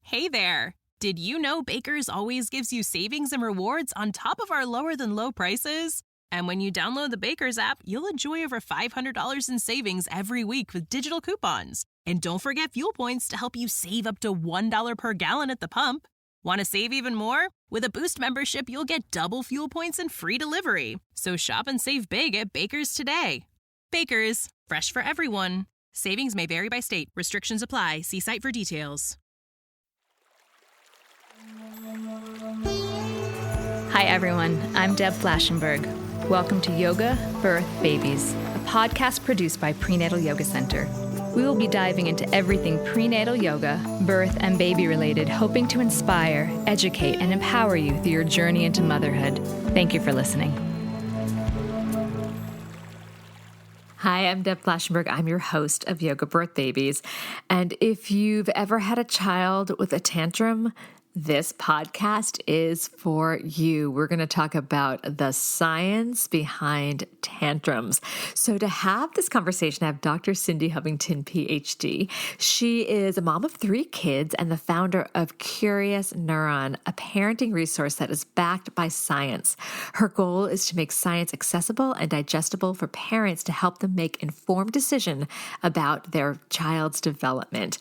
Hey there! Did you know Baker's always gives you savings and rewards on top of our lower-than-low prices? And when you download the Baker's app, you'll enjoy over $500 in savings every week with digital coupons. And don't forget fuel points to help you save up to $1 per gallon at the pump. Want to save even more? With a Boost membership, you'll get double fuel points and free delivery. So shop and save big at Baker's today. Baker's, fresh for everyone. Savings may vary by state. Restrictions apply. See site for details. Hi everyone, I'm Deb Flashenberg. Welcome to Yoga, Birth, Babies, a podcast produced by Prenatal Yoga Center. We will be diving into everything prenatal yoga, birth, and baby related, hoping to inspire, educate, and empower you through your journey into motherhood. Thank you for listening. Hi, I'm Deb Flashenberg. I'm your host of Yoga, Birth, Babies. And if you've ever had a child with a tantrum, this podcast is for you. We're going to talk about the science behind tantrums. So to have this conversation, I have Dr. Cindy Hovington, Ph.D. She is a mom of 3 kids and the founder of Curious Neuron, a parenting resource that is backed by science. Her goal is to make science accessible and digestible for parents to help them make informed decisions about their child's development.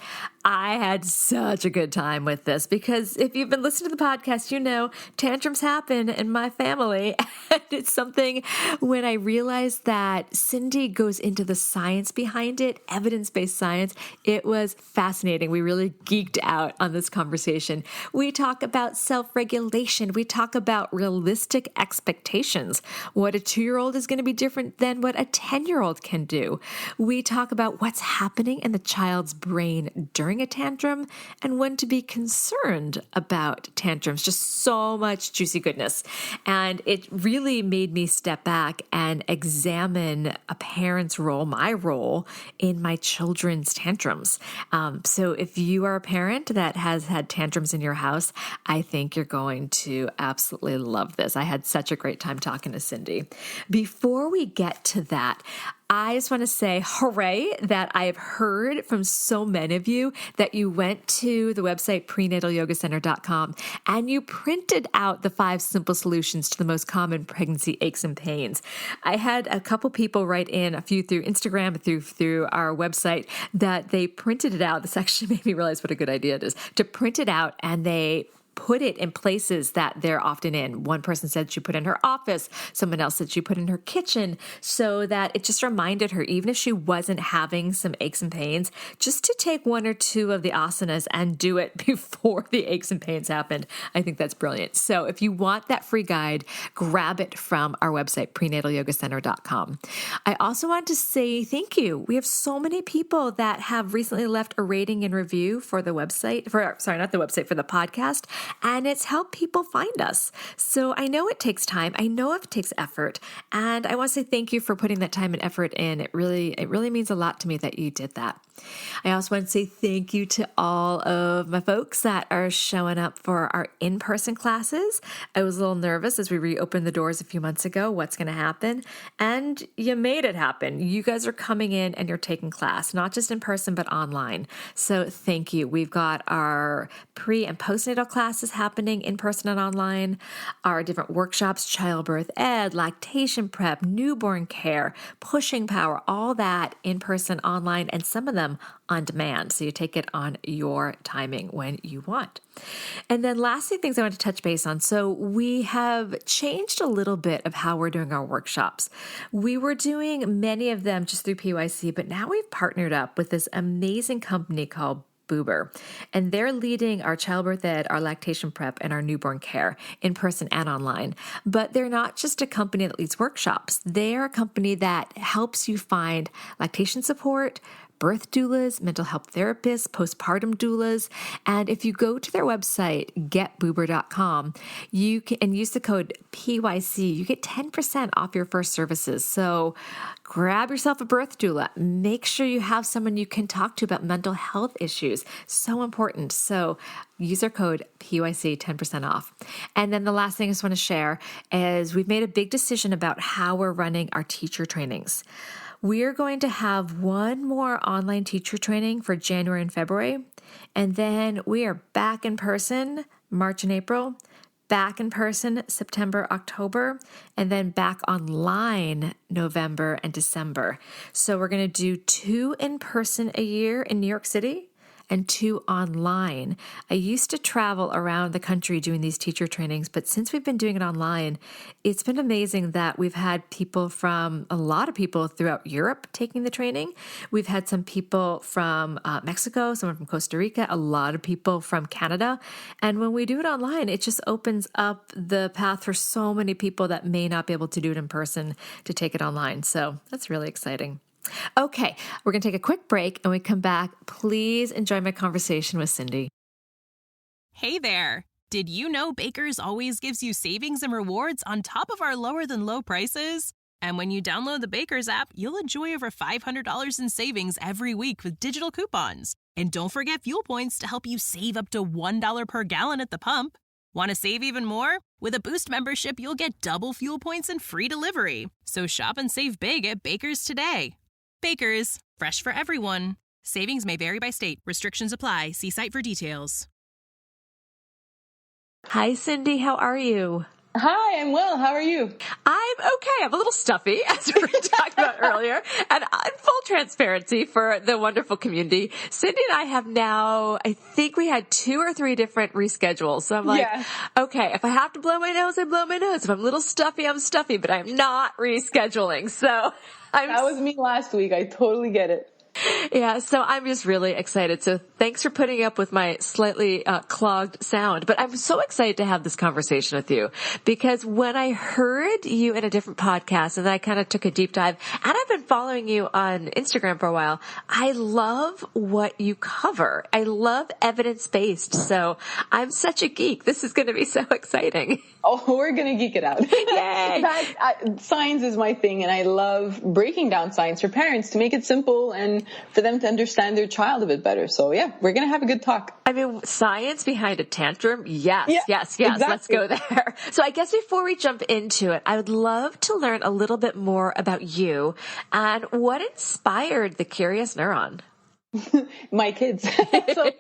I had such a good time with this because if you've been listening to the podcast, you know tantrums happen in my family. And it's something when I realized that Cindy goes into the science behind it, evidence-based science, it was fascinating. We really geeked out on this conversation. We talk about self-regulation. We talk about realistic expectations. What a 2-year-old is going to be different than what a 10-year-old can do. We talk about what's happening in the child's brain during a tantrum and when to be concerned about tantrums. Just so much juicy goodness. And it really made me step back and examine a parent's role, my role in my children's tantrums. So if you are a parent that has had tantrums in your house, I think you're going to absolutely love this. I had such a great time talking to Cindy. Before we get to that, I just want to say hooray that I have heard from so many of you that you went to the website prenatalyogacenter.com and you printed out the 5 simple solutions to the most common pregnancy aches and pains. I had a couple people write in, a few through Instagram, through our website, that they printed it out. This actually made me realize what a good idea it is to print it out, and they put it in places that they're often in. One person said she put in her office. Someone else said she put in her kitchen, so that it just reminded her, even if she wasn't having some aches and pains, just to take 1 or 2 of the asanas and do it before the aches and pains happened. I think that's brilliant. So if you want that free guide, grab it from our website, prenatalyogacenter.com. I also want to say thank you. We have so many people that have recently left a rating and review for the website, for the podcast. And it's helped people find us. So I know it takes time. I know it takes effort. And I want to say thank you for putting that time and effort in. It really means a lot to me that you did that. I also want to say thank you to all of my folks that are showing up for our in-person classes. I was a little nervous as we reopened the doors a few months ago. What's going to happen? And you made it happen. You guys are coming in and you're taking class, not just in person, but online. So thank you. We've got our pre- and postnatal classes happening in person and online, our different workshops, childbirth ed, lactation prep, newborn care, pushing power, all that in person, online, and some of them on demand. So you take it on your timing when you want. And then lastly, things I want to touch base on. So we have changed a little bit of how we're doing our workshops. We were doing many of them just through PYC, but now we've partnered up with this amazing company called Boober, and they're leading our childbirth ed, our lactation prep, and our newborn care in person and online. But they're not just a company that leads workshops. They're a company that helps you find lactation support, birth doulas, mental health therapists, postpartum doulas. And if you go to their website, getboober.com, you can use the code PYC. You get 10% off your first services. So grab yourself a birth doula. Make sure you have someone you can talk to about mental health issues. So important. So use our code PYC, 10% off. And then the last thing I just want to share is we've made a big decision about how we're running our teacher trainings. we're going to have one more online teacher training for January and February. And then we are back in person March and April, back in person September, October, and then back online November and December. So we're going to do 2 in person a year in New York City and 2 online. I used to travel around the country doing these teacher trainings, but since we've been doing it online, it's been amazing that we've had a lot of people throughout Europe taking the training. We've had some people from Mexico, someone from Costa Rica, a lot of people from Canada. And when we do it online, it just opens up the path for so many people that may not be able to do it in person to take it online. So that's really exciting. Okay, we're going to take a quick break, and when we come back, please enjoy my conversation with Cindy. Hey there! Did you know Baker's always gives you savings and rewards on top of our lower than low prices? And when you download the Baker's app, you'll enjoy over $500 in savings every week with digital coupons. And don't forget fuel points to help you save up to $1 per gallon at the pump. Want to save even more? With a Boost membership, you'll get double fuel points and free delivery. So shop and save big at Baker's today. Baker's, fresh for everyone. Savings may vary by state. Restrictions apply. See site for details. Hi, Cindy. How are you? Hi, I'm well. How are you? I'm okay. I'm a little stuffy, as we were talking about earlier. And in full transparency for the wonderful community, Cindy and I have now, I think we had 2 or 3 different reschedules. So I'm like, okay, if I have to blow my nose, I blow my nose. If I'm a little stuffy, I'm stuffy, but I'm not rescheduling. So that was me last week. I totally get it. Yeah, so I'm just really excited. So thanks for putting up with my slightly clogged sound. But I'm so excited to have this conversation with you because when I heard you in a different podcast and I kind of took a deep dive, and I've been following you on Instagram for a while, I love what you cover. I love evidence-based. So I'm such a geek. This is going to be so exciting. Oh, we're going to geek it out. Yay! Science is my thing, and I love breaking down science for parents to make it simple and for them to understand their child a bit better. So yeah, we're going to have a good talk. I mean, science behind a tantrum. Yes. Exactly. Let's go there. So I guess before we jump into it, I would love to learn a little bit more about you and what inspired the Curious Neuron. My kids. So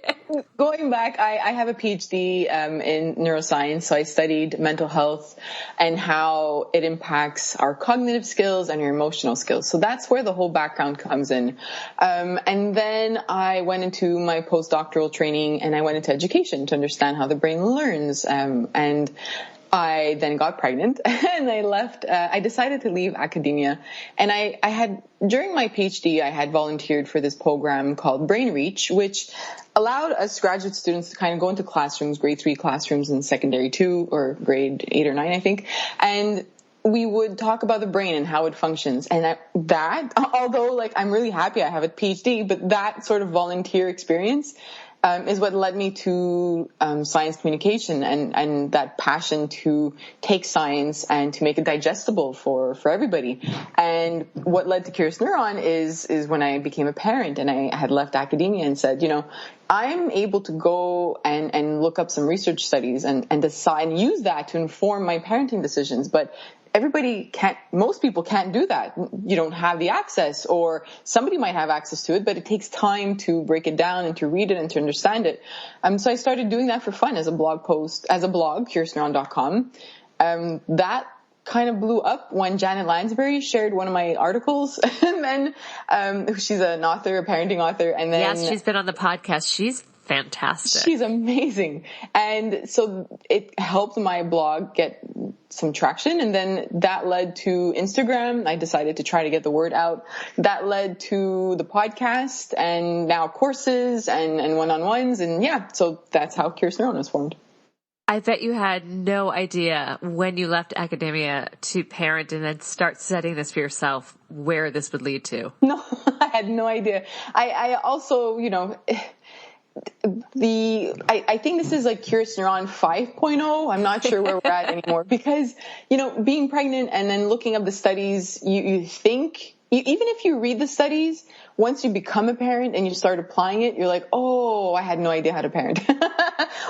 going back, I have a Ph.D. In neuroscience. So I studied mental health and how it impacts our cognitive skills and our emotional skills. So that's where the whole background comes in. And then I went into my postdoctoral training and I went into education to understand how the brain learns. And I then got pregnant and I left. I decided to leave academia, and I had during my PhD I had volunteered for this program called Brain Reach, which allowed us graduate students to kind of go into classrooms, grade 3 classrooms in secondary 2 or grade 8 or 9, I think, and we would talk about the brain and how it functions. And although like I'm really happy I have a PhD, but that sort of volunteer experience is what led me to science communication and that passion to take science and to make it digestible for everybody. And what led to Curious Neuron is when I became a parent and I had left academia and said, I'm able to go and look up some research studies and decide and use that to inform my parenting decisions. But most people can't do that. You don't have the access, or somebody might have access to it, but it takes time to break it down and to read it and to understand it. So I started doing that for fun as a blog, curiousneuron.com. That kind of blew up when Janet Lansbury shared one of my articles, and then she's an author, a parenting author, and then yes, she's been on the podcast. She's fantastic. She's amazing. And so it helped my blog get some traction. And then that led to Instagram. I decided to try to get the word out. That led to the podcast and now courses and one-on-ones. And yeah, so that's how Curious Neuron was formed. I bet you had no idea when you left academia to parent and then start studying this for yourself where this would lead to. No, I had no idea. I also, I think this is like Curious Neuron 5.0. I'm not sure where we're at anymore because, being pregnant and then looking up the studies, you think, even if you read the studies, once you become a parent and you start applying it, you're like, oh, I had no idea how to parent.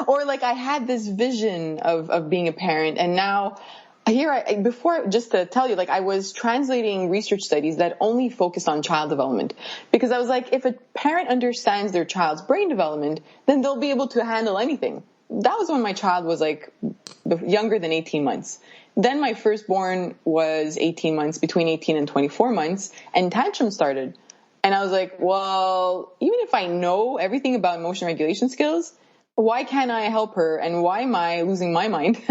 Or like I had this vision of being a parent, and now Before, just to tell you, like, I was translating research studies that only focus on child development, because I was like, if a parent understands their child's brain development, then they'll be able to handle anything. That was when my child was like younger than 18 months. Then my firstborn was 18 months, between 18 and 24 months, and tantrums started. And I was like, well, even if I know everything about emotion regulation skills, why can't I help her? And why am I losing my mind?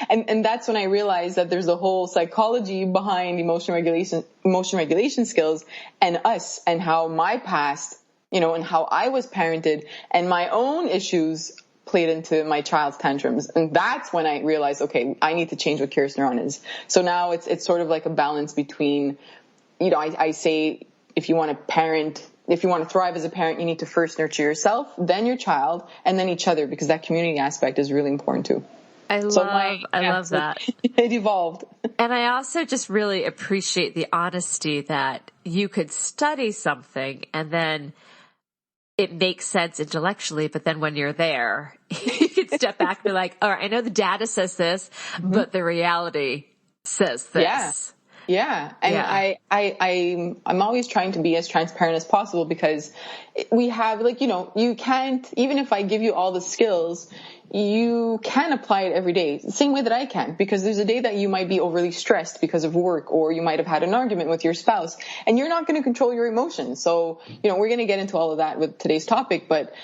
and that's when I realized that there's a whole psychology behind emotion regulation skills and us, and how my past, and how I was parented and my own issues played into my child's tantrums. And that's when I realized, okay, I need to change what Curious Neuron is. So now it's sort of like a balance between, I say, if you want to thrive as a parent, you need to first nurture yourself, then your child, and then each other, because that community aspect is really important too. I love that. It evolved. And I also just really appreciate the honesty that you could study something and then it makes sense intellectually, but then when you're there, you can step back and be like, all right, I know the data says this, but the reality says this. Yeah. And I'm always trying to be as transparent as possible, because we have, you can't, even if I give you all the skills, you can apply it every day. The same way that I can, because there's a day that you might be overly stressed because of work, or you might have had an argument with your spouse, and you're not going to control your emotions. So, we're going to get into all of that with today's topic, but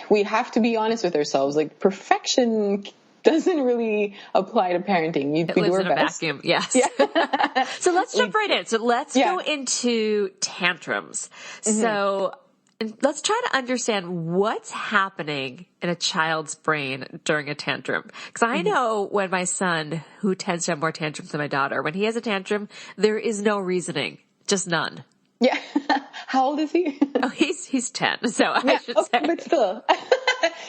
we have to be honest with ourselves. Like, perfection doesn't really apply to parenting. We do our best. Vacuum. Yes. Yeah. So let's jump right in. So let's go into tantrums. So let's try to understand what's happening in a child's brain during a tantrum. Because I know when my son, who tends to have more tantrums than my daughter, when he has a tantrum, there is no reasoning, just none. Yeah. How old is he? Oh, he's 10. So I should say. But still.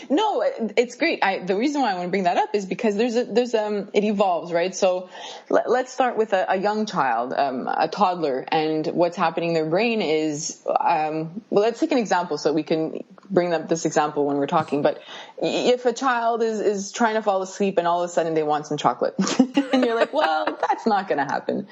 No, it's great. The reason why I want to bring that up is because it evolves, right? So let's start with a young child, a toddler, and what's happening in their brain is, let's take an example so we can bring up this example when we're talking. But if a child is trying to fall asleep and all of a sudden they want some chocolate and you're like, well, that's not going to happen.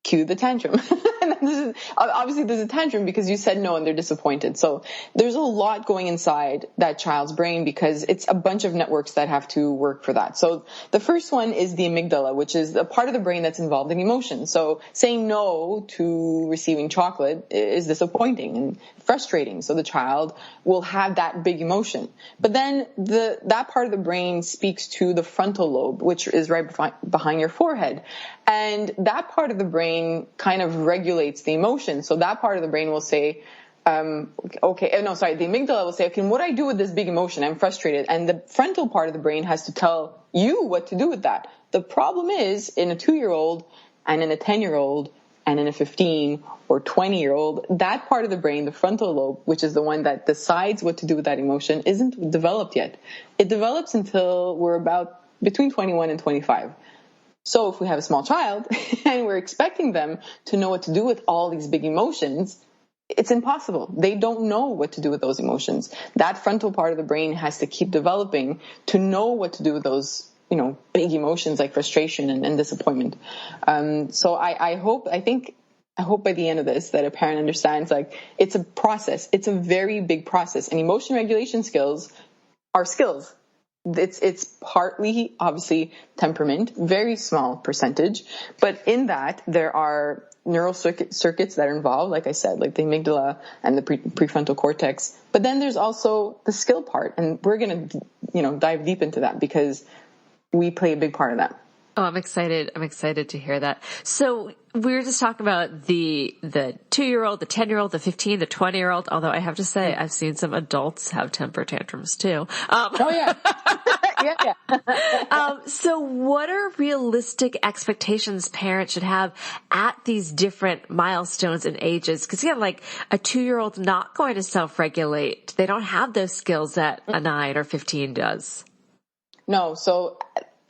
Cue the tantrum. And obviously there's a tantrum because you said no and they're disappointed. So there's a lot going inside that child's brain, because it's a bunch of networks that have to work for that. So the first one is the amygdala, which is the part of the brain that's involved in emotion. So saying no to receiving chocolate is disappointing and frustrating. So the child will have that big emotion. But then that part of the brain speaks to the frontal lobe, which is right behind your forehead. And that part of the brain kind of regulates the emotion. So that part of the brain will say, the amygdala will say, okay, what do I do with this big emotion? I'm frustrated. And the frontal part of the brain has to tell you what to do with that. The problem is, in a 2-year-old and in a 10-year-old and in a 15 or 20-year-old, that part of the brain, the frontal lobe, which is the one that decides what to do with that emotion, isn't developed yet. It develops until we're about between 21 and 25. So if we have a small child and we're expecting them to know what to do with all these big emotions, it's impossible. They don't know what to do with those emotions. That frontal part of the brain has to keep developing to know what to do with those, big emotions like frustration and disappointment. So I hope by the end of this that a parent understands, like, it's a process. It's a very big process, and emotion regulation skills are skills. It's partly, obviously, temperament, very small percentage, but in that there are neural circuits that are involved, like I said, like the amygdala and the prefrontal cortex. But then there's also the skill part, and we're going to, dive deep into that because we play a big part of that. Oh, I'm excited. I'm excited to hear that. So we were just talking about the 2-year-old, the 10-year-old, the 15, the 20-year-old, although I have to say I've seen some adults have temper tantrums too. Oh yeah. Yeah. So what are realistic expectations parents should have at these different milestones and ages? Because again, like a 2-year-old's not going to self-regulate. They don't have those skills that a 9 or 15 does. No. So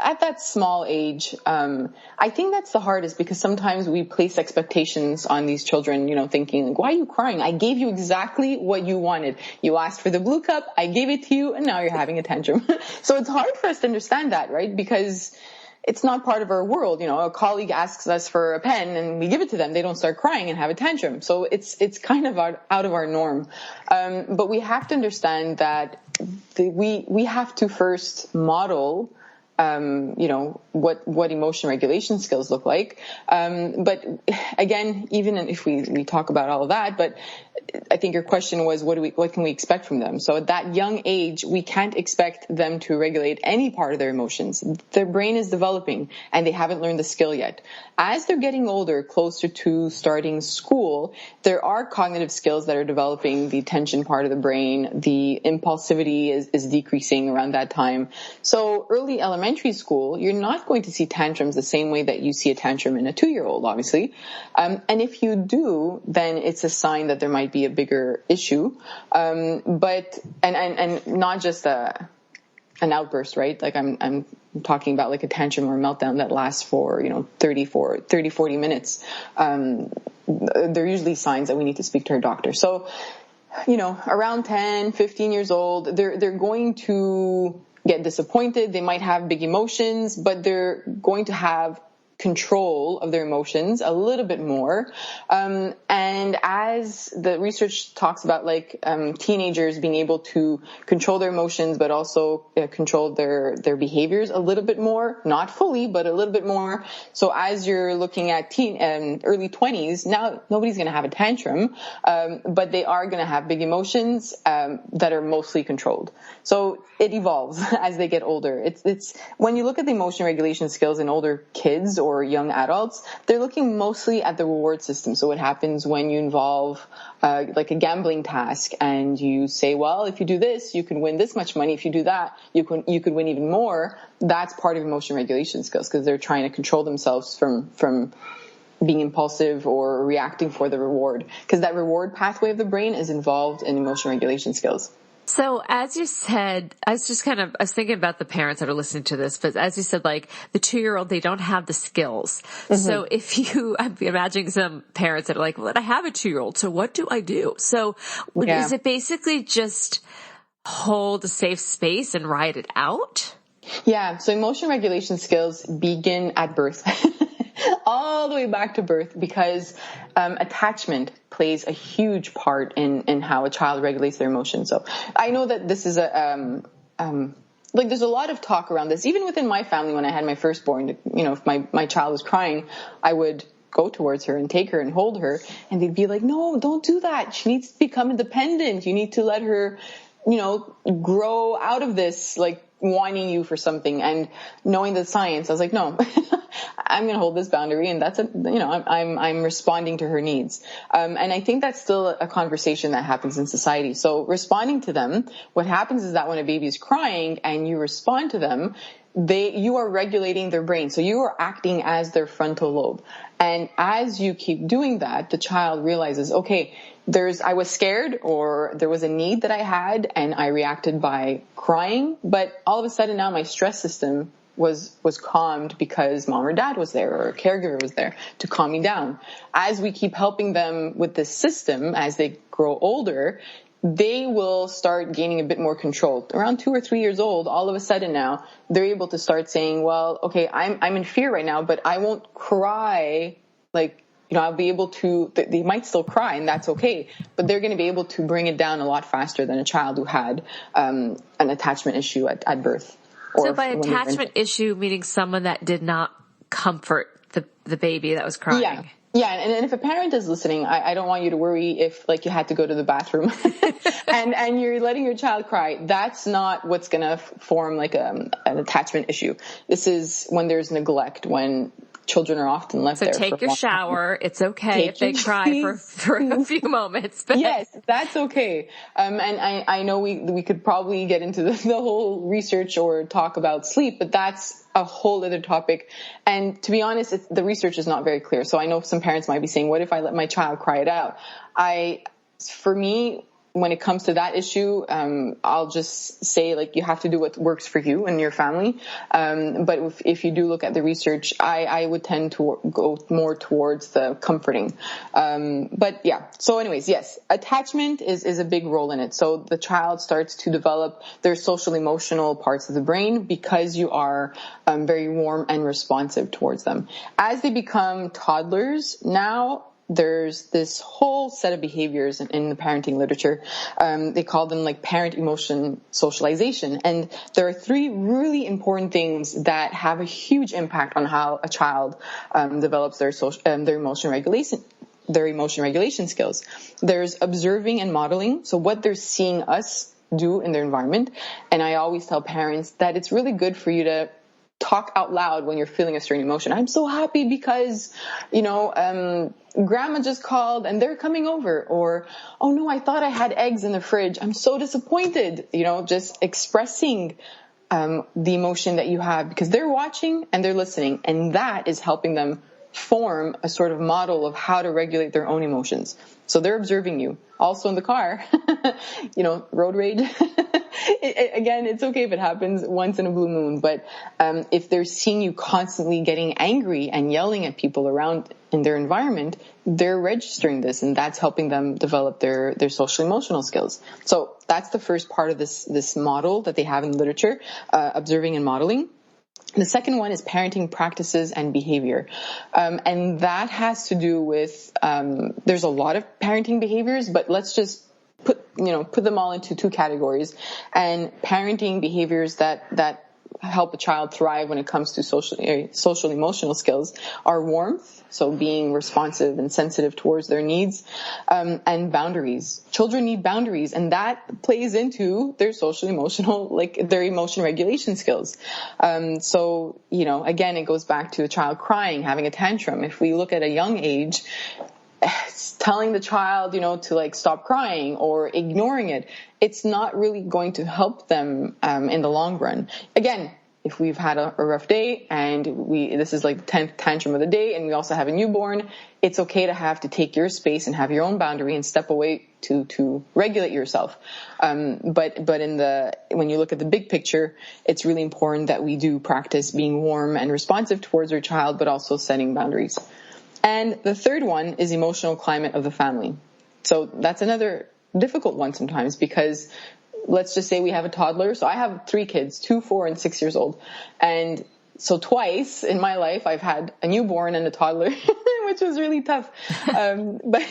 at that small age, I think that's the hardest, because sometimes we place expectations on these children, thinking like, why are you crying? I gave you exactly what you wanted. You asked for the blue cup, I gave it to you, and now you're having a tantrum. So it's hard for us to understand that, right? Because it's not part of our world. A colleague asks us for a pen and we give it to them. They don't start crying and have a tantrum. So it's kind of out of our norm. But we have to understand that we have to first model what emotion regulation skills look like. But again, even if we talk about all of that, but I think your question was, what can we expect from them? So at that young age, we can't expect them to regulate any part of their emotions. Their brain is developing and they haven't learned the skill yet. As they're getting older, closer to starting school, there are cognitive skills that are developing. The attention part of the brain, the impulsivity is decreasing around that time. So early elementary school, you're not going to see tantrums the same way that you see a tantrum in a 2-year-old, obviously. And if you do, then it's a sign that there might be a bigger issue. But not just an outburst, right? Like I'm talking about like a tantrum or a meltdown that lasts for, 30, 40 minutes. They're usually signs that we need to speak to our doctor. So, around 10, 15 years old, they're going to get disappointed. They might have big emotions, but they're going to have control of their emotions a little bit more. And as the research talks about, like, teenagers being able to control their emotions, but also control their behaviors a little bit more, not fully, but a little bit more. So as you're looking at early 20s, now nobody's going to have a tantrum, but they are going to have big emotions, that are mostly controlled. So it evolves as they get older. It's when you look at the emotion regulation skills in older kids or young adults, they're looking mostly at the reward system. So what happens when you involve like a gambling task and you say, well, if you do this, you can win this much money. If you do that, you could win even more. That's part of emotion regulation skills because they're trying to control themselves from being impulsive or reacting for the reward, because that reward pathway of the brain is involved in emotion regulation skills. So as you said, I was thinking about the parents that are listening to this, but as you said, like the 2-year-old, they don't have the skills. Mm-hmm. So I'm imagining some parents that are like, well, I have a 2-year-old, so what do I do? So Is it basically just hold a safe space and ride it out? Yeah. So emotion regulation skills begin at birth. All the way back to birth, because attachment plays a huge part in how a child regulates their emotions. So I know that this is there's a lot of talk around this. Even within my family, when I had my firstborn, if my child was crying, I would go towards her and take her and hold her, and they'd be like, no, don't do that. She needs to become independent. You need to let her, grow out of this, like, wanting you for something. And knowing the science, I was like, no, I'm going to hold this boundary, and that's I'm responding to her needs. And I think that's still a conversation that happens in society. So responding to them, what happens is that when a baby is crying and you respond to them, you are regulating their brain. So you are acting as their frontal lobe. And as you keep doing that, the child realizes, okay, I was scared, or there was a need that I had and I reacted by crying, but all of a sudden now my stress system was calmed because mom or dad was there, or a caregiver was there to calm me down. As we keep helping them with this system, as they grow older, they will start gaining a bit more control. Around 2 or 3 years old, all of a sudden now, they're able to start saying, well, okay, I'm in fear right now, but I won't cry. Like, I'll be able to, they might still cry, and that's okay, but they're going to be able to bring it down a lot faster than a child who had an attachment issue at birth. So by attachment issue, meaning someone that did not comfort the baby that was crying. Yeah. Yeah, and if a parent is listening, I don't want you to worry if, like, you had to go to the bathroom and you're letting your child cry. That's not what's going to form like an attachment issue. This is when there's neglect, when children are often left there. So take your shower. It's okay if they cry for a few moments. But. Yes, that's okay. And I know we could probably get into the whole research or talk about sleep, but that's a whole other topic. And to be honest, the research is not very clear. So I know some parents might be saying, what if I let my child cry it out? For me, when it comes to that issue, I'll just say, like, you have to do what works for you and your family. But if you do look at the research, I would tend to go more towards the comforting. But yeah, so anyways, yes, attachment is a big role in it. So the child starts to develop their social emotional parts of the brain because you are very warm and responsive towards them. As they become toddlers, now there's this whole set of behaviors in the parenting literature. They call them like parent emotion socialization. And there are 3 really important things that have a huge impact on how a child develops their emotion regulation skills. There's observing and modeling. So what they're seeing us do in their environment. And I always tell parents that it's really good for you to talk out loud when you're feeling a certain emotion. I'm so happy because, grandma just called and they're coming over. Or, oh no, I thought I had eggs in the fridge. I'm so disappointed. Just expressing the emotion that you have, because they're watching and they're listening. And that is helping them form a sort of model of how to regulate their own emotions. So they're observing you. Also in the car, road rage. Again, it's okay if it happens once in a blue moon, but if they're seeing you constantly getting angry and yelling at people around in their environment, they're registering this, and that's helping them develop their social emotional skills. So that's the first part of this model that they have in literature, observing and modeling. The second one is parenting practices and behavior. And that has to do with, there's a lot of parenting behaviors, but let's just put them all into 2 categories. And parenting behaviors that help a child thrive when it comes to social emotional skills are warmth, so being responsive and sensitive towards their needs, and boundaries. Children need boundaries, and that plays into their social emotional, like their emotion regulation skills. So, again, it goes back to a child crying, having a tantrum. If we look at a young age, telling the child, to like stop crying or ignoring it, it's not really going to help them in the long run. Again, if we've had a rough day and this is like the 10th tantrum of the day and we also have a newborn, it's okay to have to take your space and have your own boundary and step away to regulate yourself. But when you look at the big picture, it's really important that we do practice being warm and responsive towards our child, but also setting boundaries. And the third one is emotional climate of the family. So that's another difficult one sometimes, because let's just say we have a toddler. So I have 3 kids, 2, 4, and 6 years old. And so twice in my life, I've had a newborn and a toddler, which was really tough. But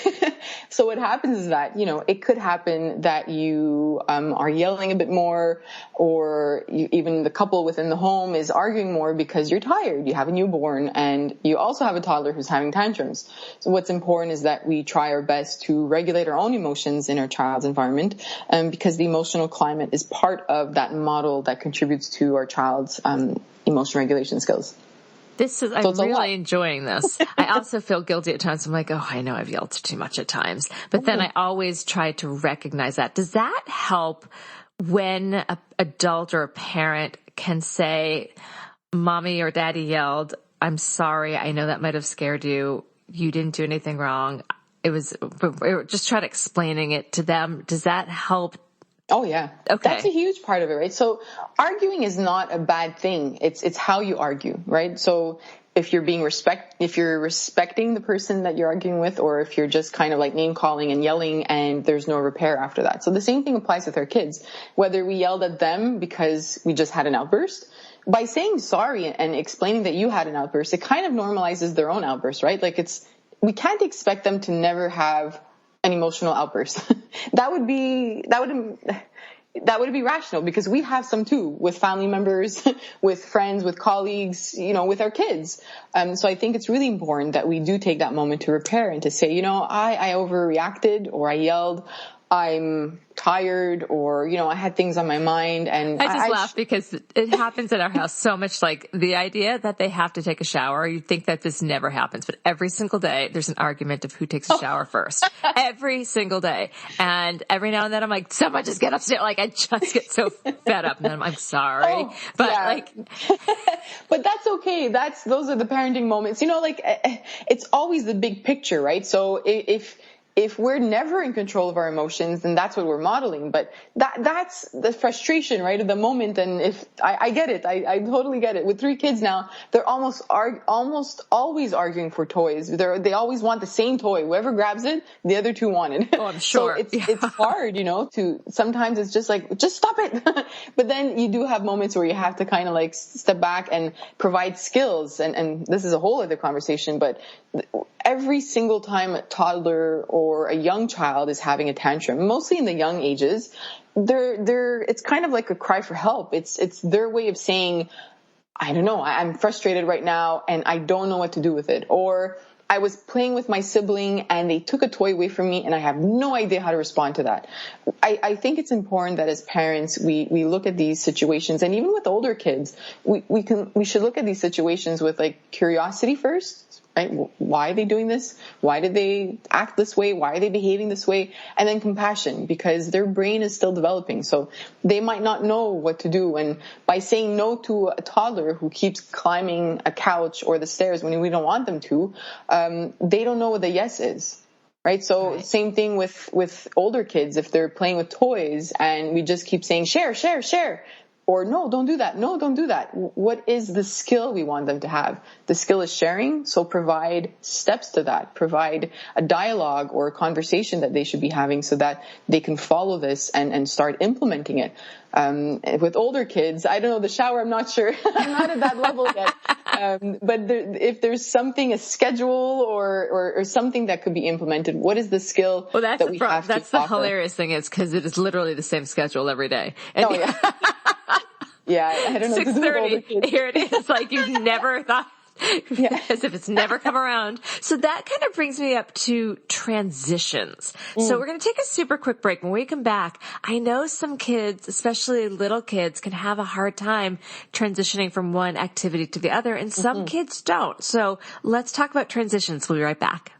so what happens is that, it could happen that you are yelling a bit more, or even the couple within the home is arguing more because you're tired. You have a newborn and you also have a toddler who's having tantrums. So what's important is that we try our best to regulate our own emotions in our child's environment, because the emotional climate is part of that model that contributes to our child's emotion regulation skills. I'm really enjoying this. I also feel guilty at times. I'm like, oh, I know I've yelled too much at times. But then I always try to recognize that. Does that help when an adult or a parent can say, Mommy or Daddy yelled, I'm sorry, I know that might have scared you. You didn't do anything wrong. Just try to explaining it to them. Does that help? Oh yeah. Okay. That's a huge part of it, right? So arguing is not a bad thing. It's how you argue, right? So if you're respecting the person that you're arguing with, or if you're just kind of like name calling and yelling and there's no repair after that. So the same thing applies with our kids, whether we yelled at them because we just had an outburst. By saying sorry and explaining that you had an outburst, it kind of normalizes their own outburst, right? Like we can't expect them to never have an emotional outburst. that would be rational, because we have some too, with family members, with friends, with colleagues, with our kids. So I think it's really important that we do take that moment to repair and to say, I overreacted, or I yelled, I'm tired, or, I had things on my mind. And I just laugh because it happens at our house so much. Like the idea that they have to take a shower, you'd think that this never happens, but every single day there's an argument of who takes a shower first. Every single day. And every now and then I'm like, someone just get upstairs. Like I just get so fed up, and then I'm sorry. But but that's okay. Those are the parenting moments, it's always the big picture, right? So if we're never in control of our emotions, then that's what we're modeling. But that's the frustration, right, of the moment. And if I get it, I totally get it. With 3 kids now, they're almost always arguing for toys. They always want the same toy. Whoever grabs it, the other 2 want it. Oh, I'm sure. So it's hard, to sometimes it's just like, just stop it. But then you do have moments where you have to kind of like step back and provide skills. And this is a whole other conversation, but every single time a toddler or a young child is having a tantrum, mostly in the young ages, it's kind of like a cry for help. It's their way of saying, I don't know, I'm frustrated right now and I don't know what to do with it. Or I was playing with my sibling and they took a toy away from me and I have no idea how to respond to that. I think it's important that as parents, we look at these situations, and even with older kids, we should look at these situations with like curiosity first. Right? Why are they doing this? Why did they act this way? Why are they behaving this way? And then compassion, because their brain is still developing. So they might not know what to do. And by saying no to a toddler who keeps climbing a couch or the stairs when we don't want them to, they don't know what the yes is. Right. So right. Same thing with older kids. If they're playing with toys and we just keep saying, share, share, share. Or no, don't do that. No, don't do that. What is the skill we want them to have? The skill is sharing. So provide steps to that. Provide a dialogue or a conversation that they should be having so that they can follow this and start implementing it. With older kids, I don't know, the shower, I'm not sure. I'm not at that level yet. But if there's something, a schedule or something that could be implemented, what is the skill that we have to offer? That's the hilarious thing is because it is literally the same schedule every day. And oh, yeah. Yeah, I don't know. 6:30. Here it is. Like you never thought, yeah. As if it's never come around. So that kind of brings me up to transitions. So we're going to take a super quick break. When we come back, I know some kids, especially little kids, can have a hard time transitioning from one activity to the other, and some kids don't. So let's talk about transitions. We'll be right back.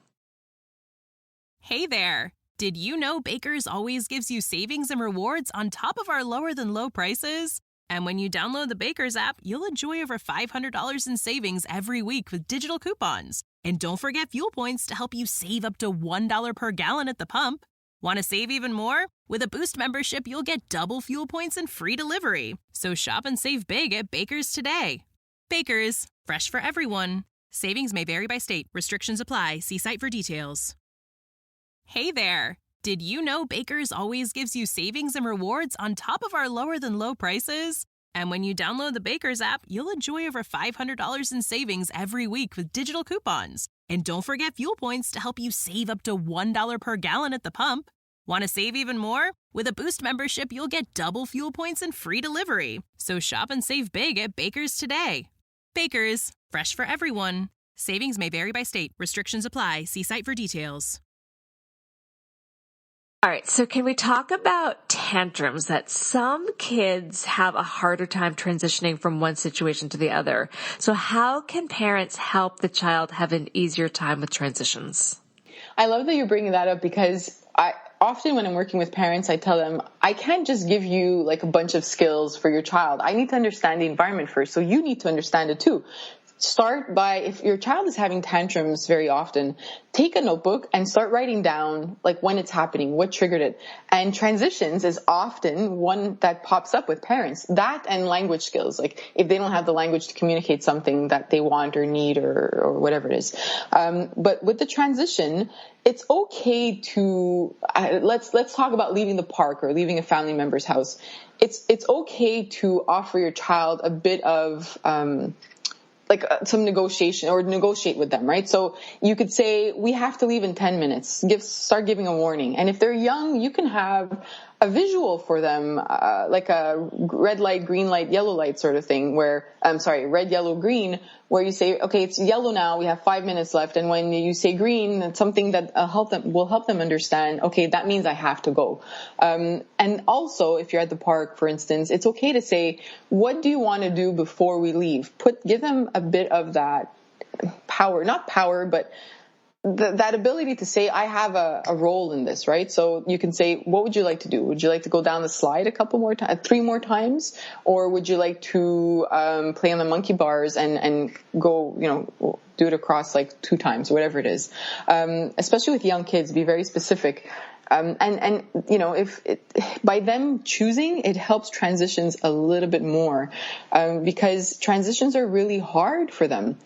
Hey there. Did you know Baker's always gives you savings and rewards on top of our lower than low prices? And when you download the Baker's app, you'll enjoy over $500 in savings every week with digital coupons. And don't forget fuel points to help you save up to $1 per gallon at the pump. Want to save even more? With a Boost membership, you'll get double fuel points and free delivery. So shop and save big at Baker's today. Baker's, fresh for everyone. Savings may vary by state. Restrictions apply. See site for details. Hey there. Did you know Baker's always gives you savings and rewards on top of our lower than low prices? And when you download the Baker's app, you'll enjoy over $500 in savings every week with digital coupons. And don't forget fuel points to help you save up to $1 per gallon at the pump. Want to save even more? With a Boost membership, you'll get double fuel points and free delivery. So shop and save big at Baker's today. Baker's, fresh for everyone. Savings may vary by state. Restrictions apply. See site for details. All right, so can we talk about tantrums, that some kids have a harder time transitioning from one situation to the other? So how can parents help the child have an easier time with transitions? I love that you're bringing that up because often when I'm working with parents, I tell them, I can't just give you like a bunch of skills for your child. I need to understand the environment first, so you need to understand it too. Start by, if your child is having tantrums very often, take a notebook and start writing down like when it's happening, what triggered it. And transitions is often one that pops up with parents. That and language skills, like if they don't have the language to communicate something that they want or need or whatever it is. But with the transition, it's okay to, let's talk about leaving the park or leaving a family member's house. It's okay to offer your child a bit of, some negotiation or negotiate with them, right? So you could say, we have to leave in 10 minutes. Start giving a warning. And if they're young, you can have a visual for them, like a red light, green light, yellow light sort of thing red, yellow, green, where you say, okay, it's yellow now. We have 5 minutes left. And when you say green, it's something that will help them understand, okay, that means I have to go. And also if you're at the park, for instance, it's okay to say, what do you want to do before we leave? Give them a bit of that power, not power, but that ability to say, I have a role in this, right? So you can say, what would you like to do? Would you like to go down the slide a couple more times, 3 more times? Or would you like to play on the monkey bars and go, do it across like 2 times, whatever it is? Especially with young kids, be very specific. If by them choosing, it helps transitions a little bit more, because transitions are really hard for them.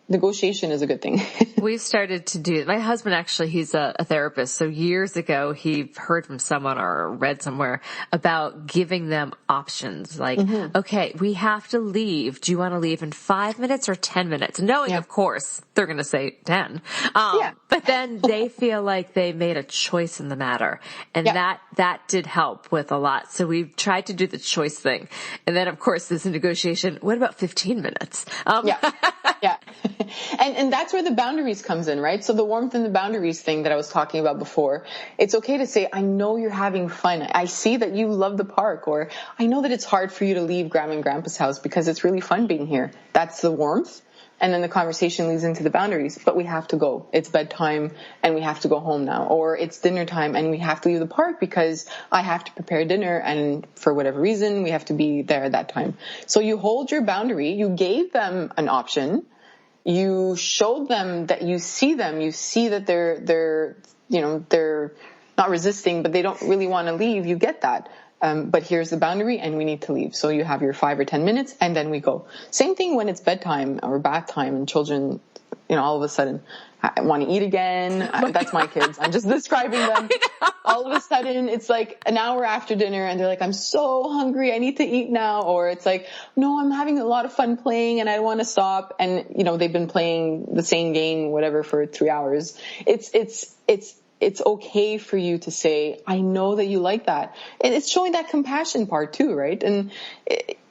Negotiation is a good thing. We've started to do, my husband actually, he's a therapist. So years ago, he heard from someone or read somewhere about giving them options. Like, okay, we have to leave. Do you want to leave in 5 minutes or 10 minutes? Knowing, of course, they're going to say 10. But then they feel like they made a choice in the matter. And that did help with a lot. So we've tried to do the choice thing. And then, of course, this negotiation, what about 15 minutes? Yeah. And that's where the boundaries comes in, right? So the warmth and the boundaries thing that I was talking about before, it's okay to say, I know you're having fun. I see that you love the park, or I know that it's hard for you to leave Grandma and Grandpa's house because it's really fun being here. That's the warmth. And then the conversation leads into the boundaries, but we have to go. It's bedtime and we have to go home now. Or it's dinner time and we have to leave the park because I have to prepare dinner, and for whatever reason, we have to be there at that time. So you hold your boundary. You gave them an option. You showed them that you see them. You see that they're not resisting, but they don't really want to leave. You get that. But here's the boundary and we need to leave. So you have your 5 or 10 minutes and then we go. Same thing when it's bedtime or bath time and children, all of a sudden want to eat again. That's my kids. I'm just describing them. All of a sudden it's like an hour after dinner and they're like, I'm so hungry. I need to eat now. Or it's like, no, I'm having a lot of fun playing and I want to stop. And, they've been playing the same game, whatever, for 3 hours. It's okay for you to say, I know that you like that. And it's showing that compassion part too, right?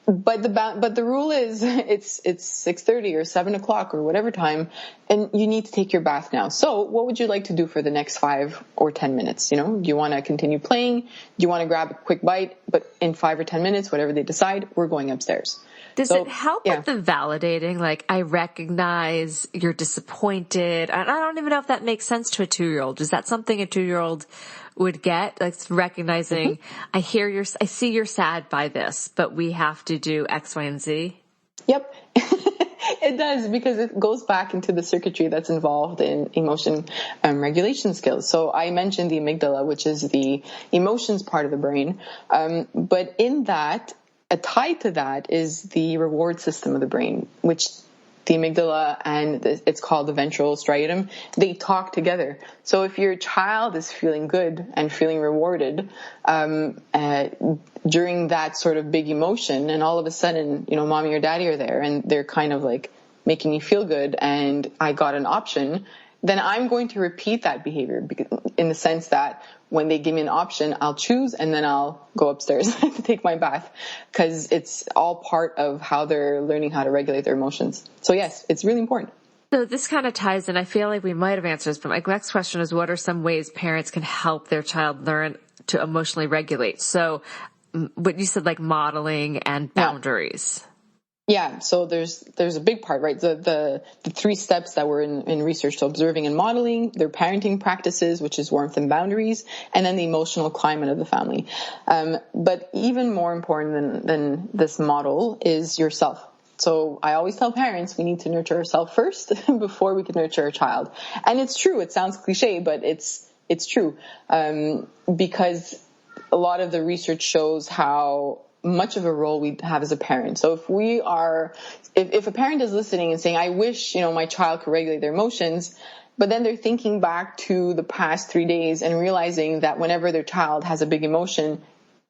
But the rule is it's 6:30 or 7 o'clock or whatever time, and you need to take your bath now. So what would you like to do for the next 5 or 10 minutes? Do you want to continue playing? Do you want to grab a quick bite? But in 5 or 10 minutes, whatever they decide, we're going upstairs. Does it help with the validating? Like, I recognize you're disappointed. I don't even know if that makes sense to a 2-year-old. Is that something a 2-year-old would get? Like, recognizing, I see you're sad by this, but we have to do X, Y, and Z. Yep. It does, because it goes back into the circuitry that's involved in emotion regulation skills. So I mentioned the amygdala, which is the emotions part of the brain. But in that, tied to that is the reward system of the brain, which the amygdala and it's called the ventral striatum, they talk together. So if your child is feeling good and feeling rewarded during that sort of big emotion, and all of a sudden, mommy or daddy are there and they're kind of like making me feel good and I got an option, then I'm going to repeat that behavior in the sense that when they give me an option, I'll choose and then I'll go upstairs to take my bath, because it's all part of how they're learning how to regulate their emotions. So yes, it's really important. So this kind of ties in. I feel like we might have answered this, but my next question is, what are some ways parents can help their child learn to emotionally regulate? So what you said, like modeling and boundaries. Yeah, so there's a big part, right? The 3 steps that were in research, so observing and modeling, their parenting practices, which is warmth and boundaries, and then the emotional climate of the family. But even more important than this model is yourself. So I always tell parents we need to nurture ourselves first before we can nurture our child. And it's true. It sounds cliche, but it's true. Because a lot of the research shows how much of a role we have as a parent. So if a parent is listening and saying, I wish, my child could regulate their emotions, but then they're thinking back to the past 3 days and realizing that whenever their child has a big emotion,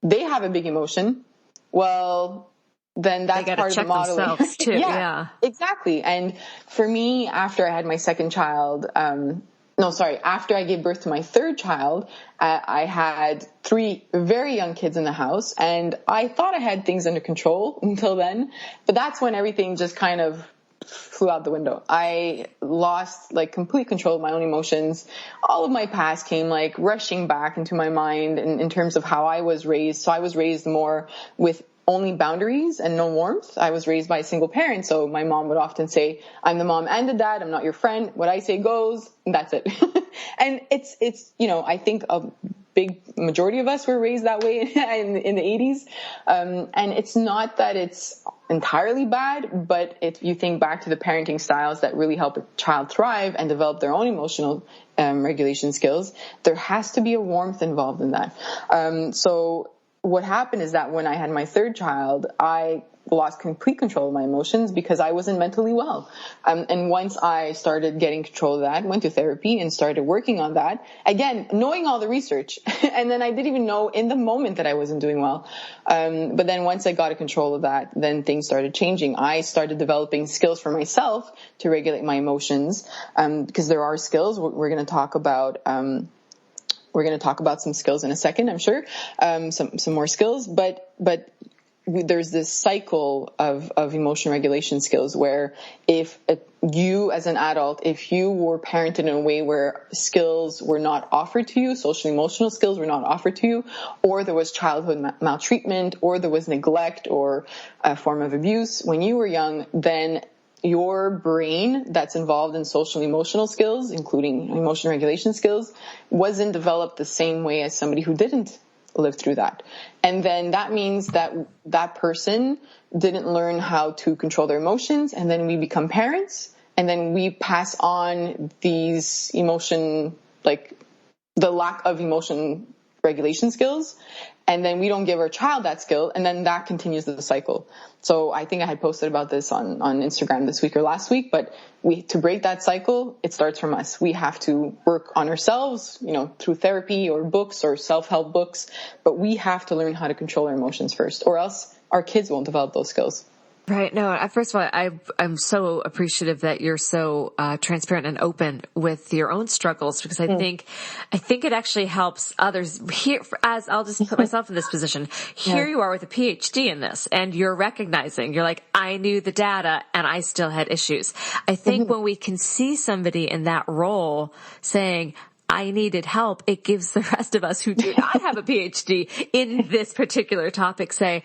they have a big emotion. Well, then that's part of the modeling. Themselves too. Yeah, exactly. And for me, after I had my second child, after I gave birth to my third child, I had 3 very young kids in the house, and I thought I had things under control until then. But that's when everything just kind of flew out the window. I lost complete control of my own emotions. All of my past came rushing back into my mind in terms of how I was raised. So I was raised more with only boundaries and no warmth. I was raised by a single parent, so my mom would often say, I'm the mom and the dad, I'm not your friend. What I say goes, and that's it. And it's, I think a big majority of us were raised that way in the 80s. And it's not that it's entirely bad, but if you think back to the parenting styles that really help a child thrive and develop their own emotional regulation skills, there has to be a warmth involved in that. So what happened is that when I had my third child, I lost complete control of my emotions because I wasn't mentally well. And once I started getting control of that, went to therapy and started working on that, again, knowing all the research. And then I didn't even know in the moment that I wasn't doing well. But then once I got a control of that, then things started changing. I started developing skills for myself to regulate my emotions, because there are skills we're going to talk about. We're going to talk about some skills in a second, I'm sure, some more skills, but there's this cycle of emotion regulation skills where if you as an adult, if you were parented in a way where skills were not offered to you, social emotional skills were not offered to you, or there was childhood maltreatment, or there was neglect or a form of abuse when you were young, then your brain that's involved in social emotional skills, including emotion regulation skills, wasn't developed the same way as somebody who didn't live through that. And then that means that that person didn't learn how to control their emotions, and then we become parents, and then we pass on these emotion, like the lack of emotion regulation skills, and then we don't give our child that skill, and then that continues the cycle. So I think I had posted about this on Instagram this week or last week, but to break that cycle, it starts from us. We have to work on ourselves, through therapy or books or self-help books, but we have to learn how to control our emotions first, or else our kids won't develop those skills. Right. No, first of all, I'm so appreciative that you're so transparent and open with your own struggles, because I think it actually helps others here. As I'll just put myself in this position, here you are with a PhD in this, and you're recognizing, you're like, I knew the data and I still had issues. I think when we can see somebody in that role saying, I needed help, it gives the rest of us who do not have a PhD in this particular topic say,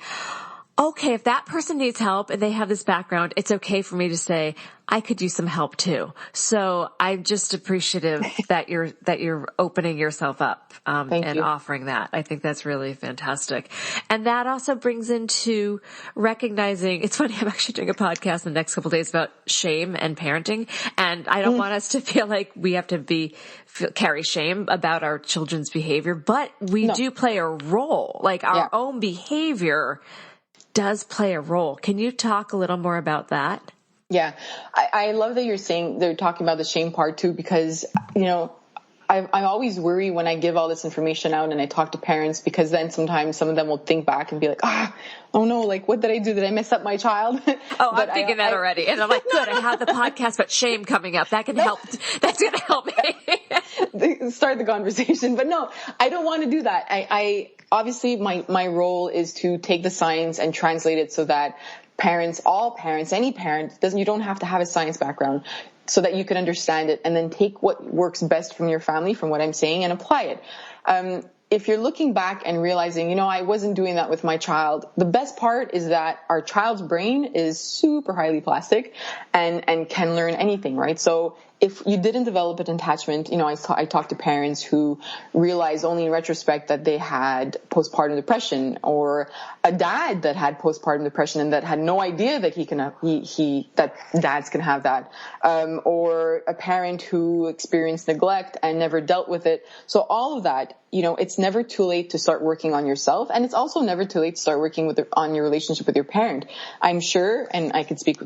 okay, if that person needs help and they have this background, it's okay for me to say, I could use some help too. So I'm just appreciative that you're opening yourself up, and offering that. I think that's really fantastic. And that also brings into recognizing, it's funny, I'm actually doing a podcast in the next couple of days about shame and parenting. And I don't want us to feel like we have to carry shame about our children's behavior, but we do play a role, like our own behavior does play a role. Can you talk a little more about that? Yeah, I love that they're talking about the shame part too, because, I always worry when I give all this information out and I talk to parents, because then sometimes some of them will think back and be like, oh no, like, what did I do? Did I mess up my child? Oh, I'm thinking that already. And I'm like, good, I have the podcast about shame coming up. That can help. That's going to help me. Start the conversation. But no, I don't want to do that. I obviously my role is to take the science and translate it so that all parents, any parent, you don't have to have a science background, so that you can understand it and then take what works best from your family, from what I'm saying, and apply it. If you're looking back and realizing, I wasn't doing that with my child, the best part is that our child's brain is super highly plastic and can learn anything, right? So if you didn't develop an attachment, I talked to parents who realized only in retrospect that they had postpartum depression, or a dad that had postpartum depression and that had no idea that that dads can have that, or a parent who experienced neglect and never dealt with it. So all of that, it's never too late to start working on yourself, and it's also never too late to start working on your relationship with your parent. I'm sure, and I could speak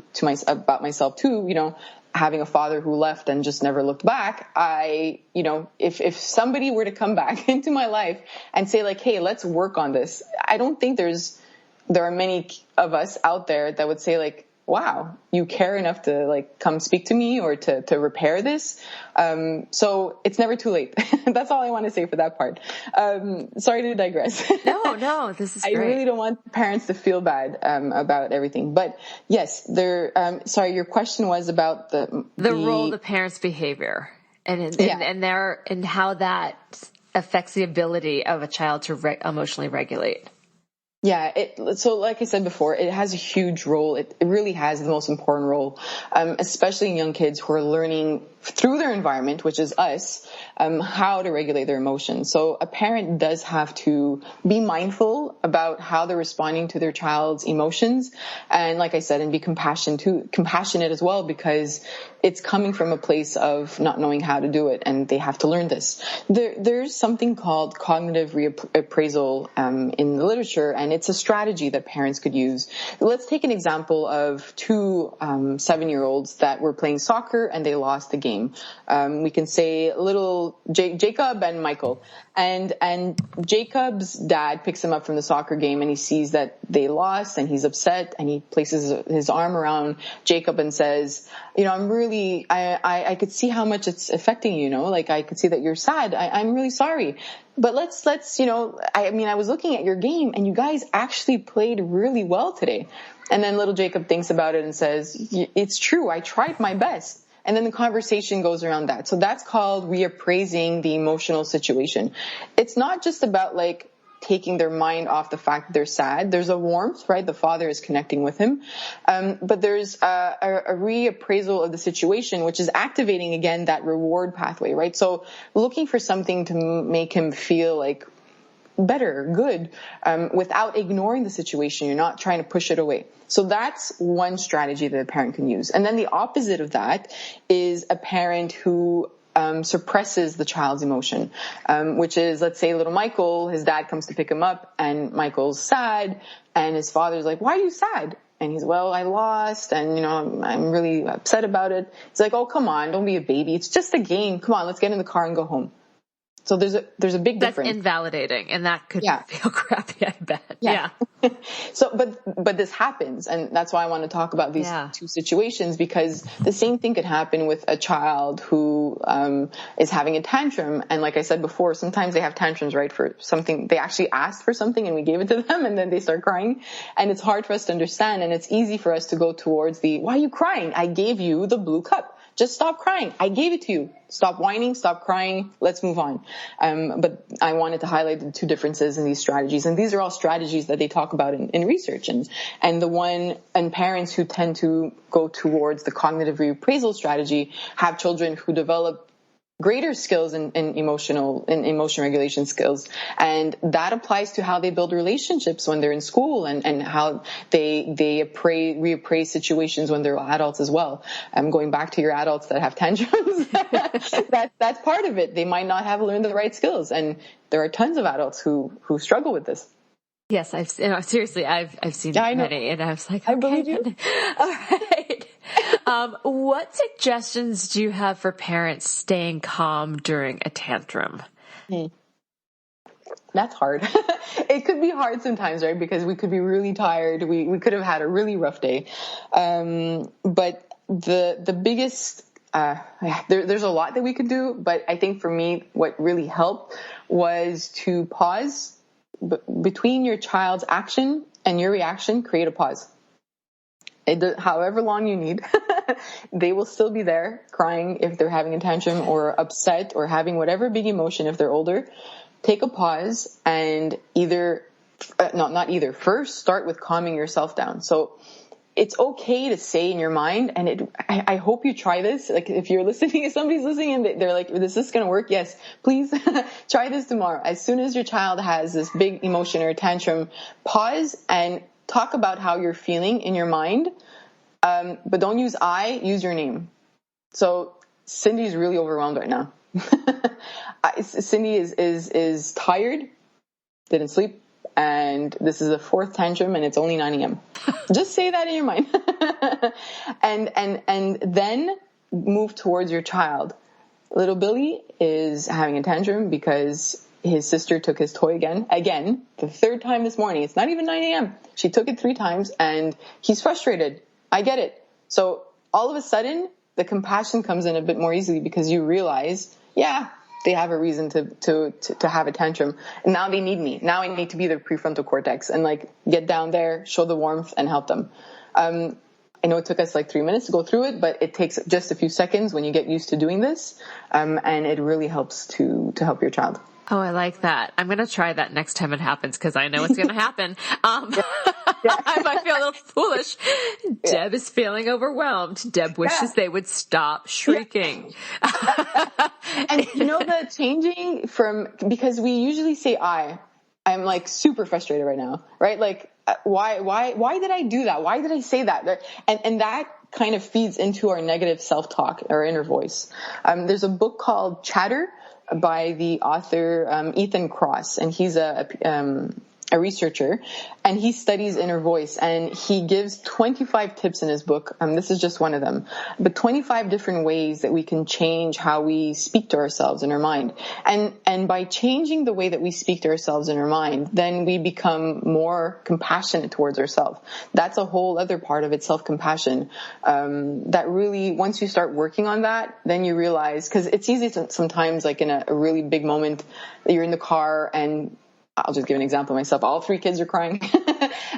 about myself too, having a father who left and just never looked back, if somebody were to come back into my life and say like, hey, let's work on this, I don't think there are many of us out there that would say like, wow, you care enough to like come speak to me or to repair this. So it's never too late. That's all I want to say for that part. Sorry to digress. No, this is great. I really don't want parents to feel bad about everything. But yes, sorry, your question was about the role of the parent's behavior and how that affects the ability of a child to emotionally regulate. Yeah, so like I said before, it has a huge role. It really has the most important role, especially in young kids who are learning through their environment, which is us, how to regulate their emotions. So a parent does have to be mindful about how they're responding to their child's emotions. And like I said, and be compassionate as well, because it's coming from a place of not knowing how to do it, and they have to learn this. There's something called cognitive reappraisal in the literature, and it's a strategy that parents could use. Let's take an example of two 7-year-olds that were playing soccer and they lost the game. We can say little Jacob and Michael, and Jacob's dad picks him up from the soccer game, and he sees that they lost, and he's upset, and he places his arm around Jacob and says, I could see how much it's affecting you, like I could see that you're sad. I'm really sorry. But let's, I was looking at your game and you guys actually played really well today. And then little Jacob thinks about it and says, it's true. I tried my best. And then the conversation goes around that. So that's called reappraising the emotional situation. It's not just about taking their mind off the fact that they're sad. There's a warmth, right? The father is connecting with him. But there's a reappraisal of the situation, which is activating again that reward pathway, right? So looking for something to make him feel like better, good, without ignoring the situation. You're not trying to push it away. So that's one strategy that a parent can use. And then the opposite of that is a parent who suppresses the child's emotion, which is, let's say little Michael, his dad comes to pick him up and Michael's sad and his father's like, why are you sad? And he's, well, I lost and, I'm really upset about it. He's like, oh, come on, don't be a baby. It's just a game. Come on, let's get in the car and go home. So there's a big difference. That's invalidating, and that could feel crappy, I bet. Yeah. So, but this happens, and that's why I want to talk about these two situations, because the same thing could happen with a child who is having a tantrum. And like I said before, sometimes they have tantrums, right, for something. They actually asked for something and we gave it to them, and then they start crying. And it's hard for us to understand, and it's easy for us to go towards why are you crying? I gave you the blue cup. Just stop crying. I gave it to you. Stop whining. Stop crying. Let's move on. But I wanted to highlight the two differences in these strategies. And these are all strategies that they talk about in research. And parents who tend to go towards the cognitive reappraisal strategy have children who develop greater skills in emotion regulation skills. And that applies to how they build relationships when they're in school and how they reappraise situations when they're adults as well. Going back to your adults that have tantrums, that's part of it. They might not have learned the right skills. And there are tons of adults who struggle with this. Yes, I've seen many, and I was like, okay, I believe you. All right. What suggestions do you have for parents staying calm during a tantrum? That's hard. It could be hard sometimes, right? Because we could be really tired. We could have had a really rough day. But the biggest, there's a lot that we could do, but I think for me, what really helped was to pause between your child's action and your reaction. Create a pause. However long you need, they will still be there crying if they're having a tantrum or upset or having whatever big emotion if they're older. Take a pause and first start with calming yourself down. So it's okay to say in your mind, and I hope you try this. Like if you're listening, if somebody's listening and they're like, is this going to work? Yes, please try this tomorrow. As soon as your child has this big emotion or tantrum, pause and talk about how you're feeling in your mind. But don't use use your name. So Cindy's really overwhelmed right now. Cindy is tired, didn't sleep, and this is the fourth tantrum and it's only 9 a.m. Just say that in your mind. and then move towards your child. Little Billy is having a tantrum because his sister took his toy again, the third time this morning. It's not even 9 a.m. She took it 3 times and he's frustrated. I get it. So all of a sudden the compassion comes in a bit more easily because you realize, they have a reason to have a tantrum. And now they need me. Now I need to be their prefrontal cortex and get down there, show the warmth and help them. I know it took us 3 minutes to go through it, but it takes just a few seconds when you get used to doing this. And it really helps to help your child. Oh, I like that. I'm going to try that next time it happens because I know it's going to happen. I might feel a little foolish. Deb is feeling overwhelmed. Deb wishes they would stop shrieking. And the changing because we usually say I'm like super frustrated right now, right? Like, why did I do that? Why did I say that? And that kind of feeds into our negative self-talk, our inner voice. There's a book called Chatter by the author Ethan Kross, and he's a researcher, and he studies inner voice, and he gives 25 tips in his book. This is just one of them, but 25 different ways that we can change how we speak to ourselves in our mind. And by changing the way that we speak to ourselves in our mind, then we become more compassionate towards ourselves. That's a whole other part of it, self-compassion. That really, once you start working on that, then you realize, because it's easy to, sometimes, like in a really big moment, you're in the car and I'll just give an example of myself. All 3 kids are crying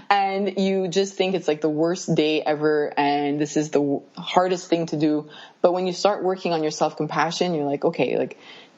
and you just think it's like the worst day ever. And this is the hardest thing to do. But when you start working on your self-compassion, you're like, okay, like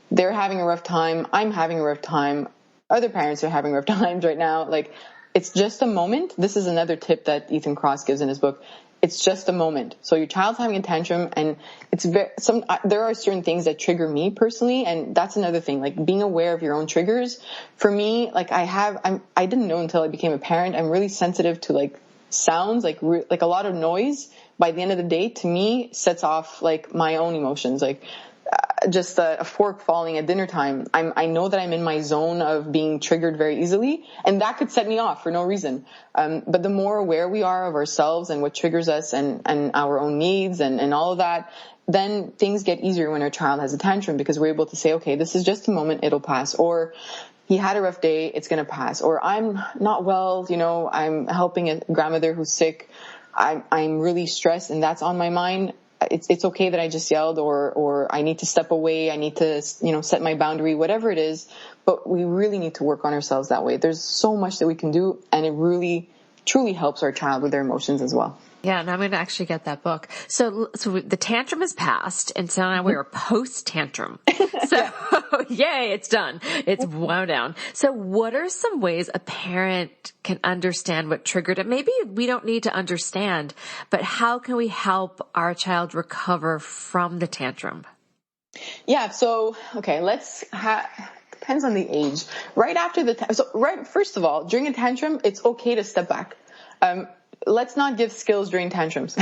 they're having a rough time. I'm having a rough time. Other parents are having rough times right now. Like, it's just a moment. This is another tip that Ethan Kross gives in his book. It's just a moment. So your child's having a tantrum, and there are certain things that trigger me personally, and that's another thing. Like being aware of your own triggers. For me, like I didn't know until I became a parent. I'm really sensitive to like sounds, like a lot of noise. By the end of the day, to me, sets off like my own emotions. Like just a fork falling at dinner time. I know that I'm in my zone of being triggered very easily, and that could set me off for no reason. But the more aware we are of ourselves and what triggers us and our own needs and all of that, then things get easier when our child has a tantrum, because we're able to say, okay, this is just a moment, it'll pass. Or he had a rough day, it's going to pass. Or I'm not well, I'm helping a grandmother who's sick. I'm really stressed and that's on my mind. It's okay that I just yelled, or I need to step away. I need to, set my boundary, whatever it is. But we really need to work on ourselves that way. There's so much that we can do, and it really, truly helps our child with their emotions as well. Yeah, and I'm going to actually get that book. So the tantrum is passed, and so now we're post-tantrum. So, yay, it's done. It's wound down. So what are some ways a parent can understand what triggered it? Maybe we don't need to understand, but how can we help our child recover from the tantrum? Yeah, so, okay, depends on the age. Right after first of all, during a tantrum, it's okay to step back. Let's not give skills during tantrums.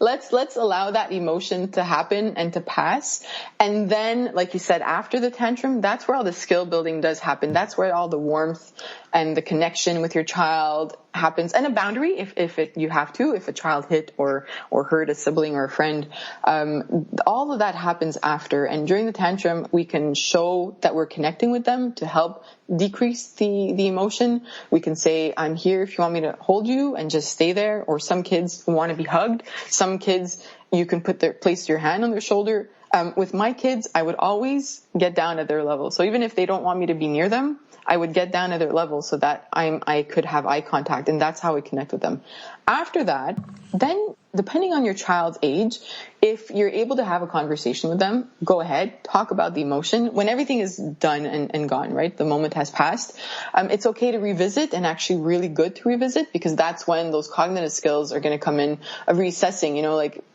Let's allow that emotion to happen and to pass. And then, like you said, after the tantrum, that's where all the skill building does happen. That's where all the warmth and the connection with your child happens. And a boundary, if you have to, if a child hit or hurt a sibling or a friend, all of that happens after. And during the tantrum, we can show that we're connecting with them to help decrease the emotion. We can say, I'm here if you want me to hold you, and just stay there. Or some kids want to be hugged. Some kids, you can place your hand on their shoulder. With my kids, I would always get down at their level. So even if they don't want me to be near them, I would get down at their level so that I could have eye contact, and that's how I connect with them. After that, then depending on your child's age, if you're able to have a conversation with them, go ahead, talk about the emotion. When everything is done and gone, right? The moment has passed. It's okay to revisit, and actually really good to revisit, because that's when those cognitive skills are going to come in of reassessing,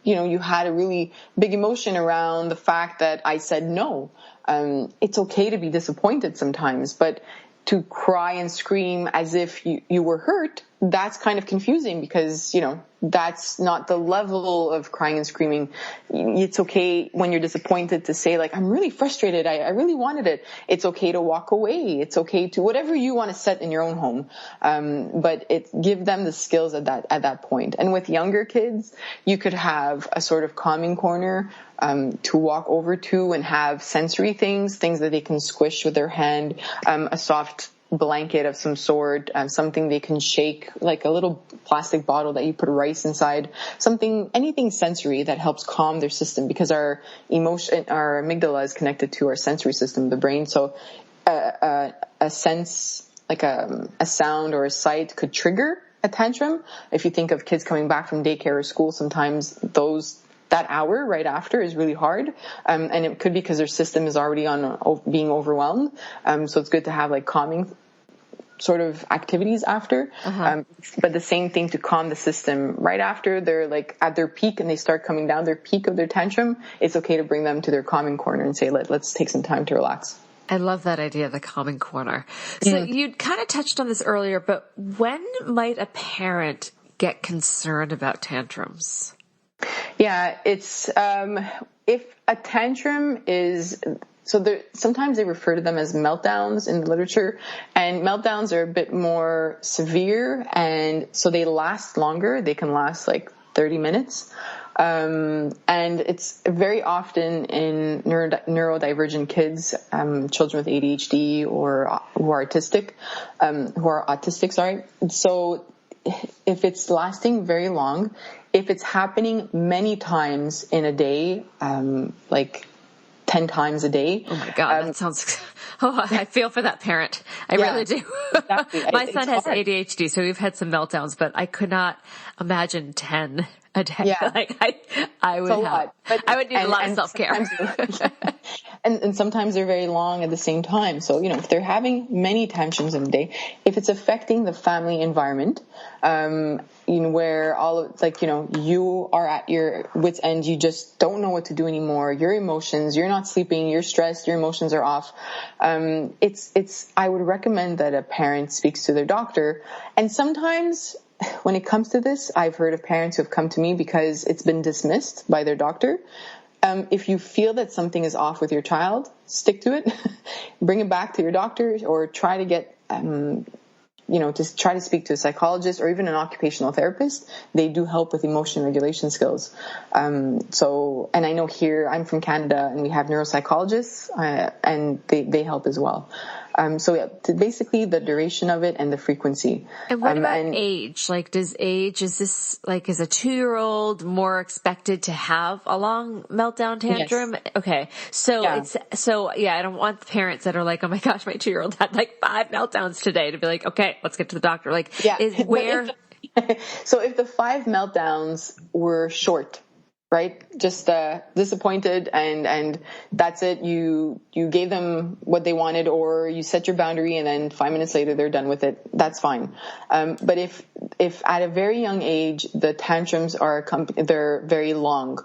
you had a really big emotion around the fact that I said no. It's okay to be disappointed sometimes, but to cry and scream as if you were hurt, that's kind of confusing, because, that's not the level of crying and screaming. It's okay when you're disappointed to say, like, I'm really frustrated. I really wanted it. It's okay to walk away. It's okay to whatever you want to set in your own home. But give them the skills at that point. And with younger kids, you could have a sort of calming corner, to walk over to and have sensory things that they can squish with their hand, a soft blanket of some sort, something they can shake, like a little plastic bottle that you put rice inside, anything sensory that helps calm their system, because our amygdala is connected to our sensory system, the brain. So a sense, like a sound or a sight, could trigger a tantrum. If you think of kids coming back from daycare or school, sometimes that hour right after is really hard. And it could be because their system is already on being overwhelmed. So it's good to have like calming sort of activities after. But the same thing to calm the system right after they're like at their peak and they start coming down their peak of their tantrum. It's okay to bring them to their calming corner and say, let's take some time to relax. I love that idea of the calming corner. So you kind of touched on this earlier, but when might a parent get concerned about tantrums? Yeah, it's if a tantrum is... So sometimes they refer to them as meltdowns in the literature, and meltdowns are a bit more severe, and so they last longer. They can last like 30 minutes. And it's very often in neurodivergent kids, children with ADHD or who are autistic, sorry. So if it's lasting very long, if it's happening many times in a day, like 10 times a day. Oh my God, that sounds, I feel for that parent. I really do. Exactly. My son has ADHD, so we've had some meltdowns, but I could not imagine 10 a day. Yeah. Like I would I would need a lot of self-care. And sometimes they're very long at the same time. So, if they're having many tantrums in a day, if it's affecting the family environment, where you are at your wit's end, you just don't know what to do anymore. Your emotions, you're not sleeping, you're stressed, your emotions are off. I would recommend that a parent speaks to their doctor. And sometimes when it comes to this, I've heard of parents who have come to me because it's been dismissed by their doctor. If you feel that something is off with your child, stick to it. Bring it back to your doctor, or try to get, just try to speak to a psychologist or even an occupational therapist. They do help with emotion regulation skills. And I know here, I'm from Canada, and we have neuropsychologists, and they help as well. Basically the duration of it and the frequency. And what about age? Like, is a 2-year-old more expected to have a long meltdown tantrum? Yes. Okay. I don't want the parents that are like, oh my gosh, my 2-year-old had like 5 meltdowns today, to be like, okay, let's get to the doctor. Like, So if the 5 meltdowns were short, right? Just disappointed, and that's it. You gave them what they wanted, or you set your boundary, and then 5 minutes later they're done with it. That's fine. But if at a very young age the tantrums they're very long,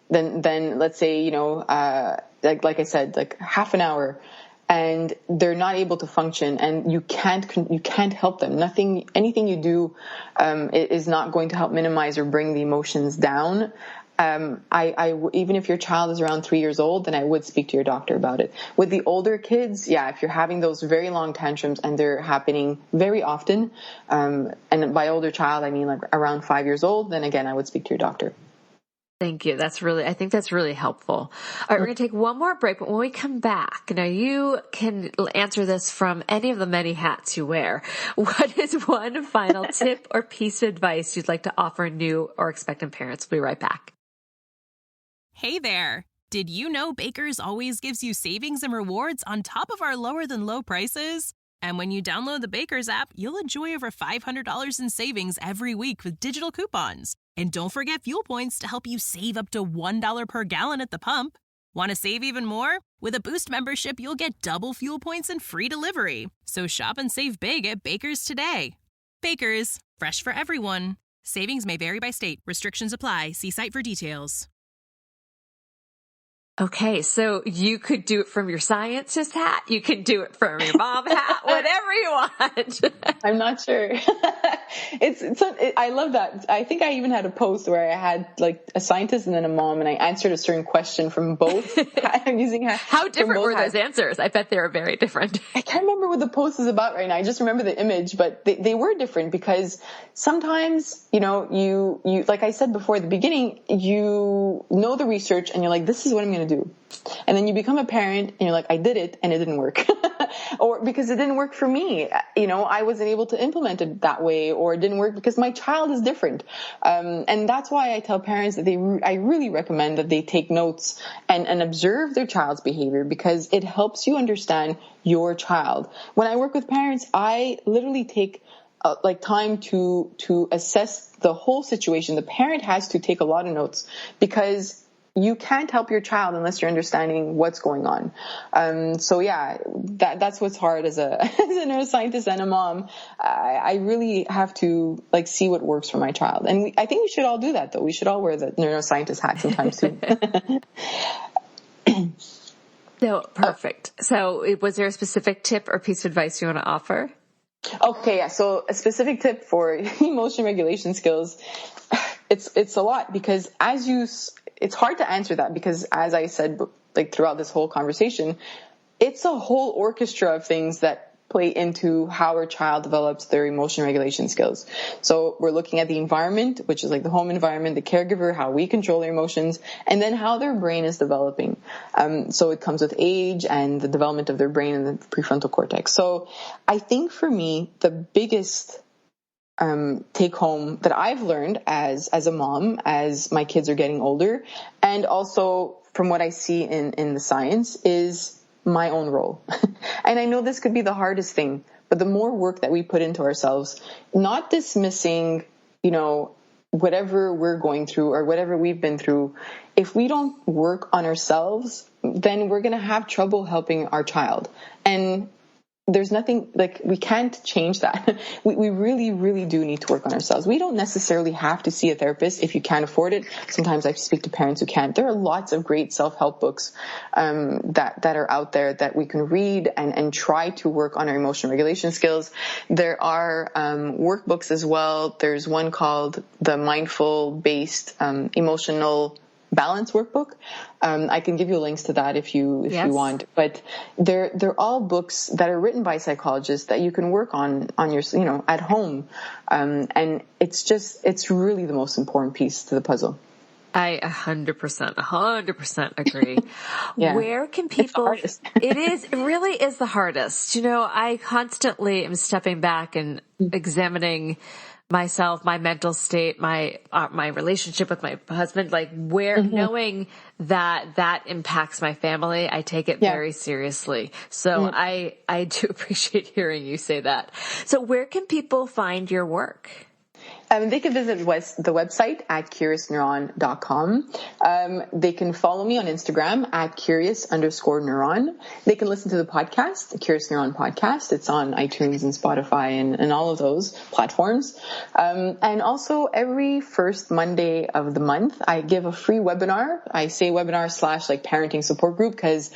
then let's say like I said, like half an hour, and they're not able to function, and you can't help them. Anything you do is not going to help minimize or bring the emotions down. Even if your child is around 3 years old, then I would speak to your doctor about it. With the older kids, if you're having those very long tantrums and they're happening very often, and by older child, I mean like around 5 years old, then again, I would speak to your doctor. Thank you. I think that's really helpful. All right, we're going to take one more break, but when we come back, now you can answer this from any of the many hats you wear. What is one final tip or piece of advice you'd like to offer new or expectant parents? We'll be right back. Hey there. Did you know Baker's always gives you savings and rewards on top of our lower than low prices? And when you download the Baker's app, you'll enjoy over $500 in savings every week with digital coupons. And don't forget fuel points to help you save up to $1 per gallon at the pump. Want to save even more? With a Boost membership, you'll get double fuel points and free delivery. So shop and save big at Baker's today. Baker's, fresh for everyone. Savings may vary by state. Restrictions apply. See site for details. Okay, so you could do it from your scientist hat. You can do it from your mom hat, whatever you want. I'm not sure. I love that. I think I even had a post where I had like a scientist and then a mom, and I answered a certain question from both. I'm using how different were those answers? I bet they were very different. I can't remember what the post is about right now. I just remember the image, but they were different because sometimes, you like I said before at the beginning, you know the research and you're like, this is what I'm going to do. And then you become a parent and you're like, I did it and it didn't work. Or because it didn't work for me. I wasn't able to implement it that way, or it didn't work because my child is different. And that's why I tell parents that I really recommend that they take notes and observe their child's behavior, because it helps you understand your child. When I work with parents, I literally take time to assess the whole situation. The parent has to take a lot of notes because you can't help your child unless you're understanding what's going on. So yeah, that's what's hard as a neuroscientist and a mom. I really have to like see what works for my child. And I think we should all do that though. We should all wear the neuroscientist hat sometimes too. So perfect. So was there a specific tip or piece of advice you want to offer? Okay. Yeah. So a specific tip for emotion regulation skills, it's a lot because it's hard to answer that because as I said, like throughout this whole conversation, it's a whole orchestra of things that play into how our child develops their emotion regulation skills. So we're looking at the environment, which is like the home environment, the caregiver, how we control their emotions, and then how their brain is developing. So it comes with age and the development of their brain and the prefrontal cortex. So I think for me, the biggest take home that I've learned as a mom, as my kids are getting older, and also from what I see in the science is my own role. And I know this could be the hardest thing, but the more work that we put into ourselves, not dismissing, whatever we're going through or whatever we've been through, if we don't work on ourselves, then we're going to have trouble helping our child. And there's nothing, like, we can't change that. We really, really do need to work on ourselves. We don't necessarily have to see a therapist if you can't afford it. Sometimes I speak to parents who can't. There are lots of great self-help books that are out there that we can read and try to work on our emotion regulation skills. There are workbooks as well. There's one called the Mindful-Based Emotional Balance workbook. I can give you links to that if you want, but they're all books that are written by psychologists that you can work on your, at home. And it's really the most important piece to the puzzle. I 100% agree. Yeah. Where can people, it really is the hardest. I constantly am stepping back and examining myself, my mental state, my relationship with my husband, like knowing that impacts my family, I take it very seriously. So I do appreciate hearing you say that. So where can people find your work? They can visit the website at curiousneuron.com. They can follow me on Instagram at curious_neuron. They can listen to the podcast, the Curious Neuron podcast. It's on iTunes and Spotify and all of those platforms. And also every first Monday of the month, I give a free webinar. I say webinar / like parenting support group because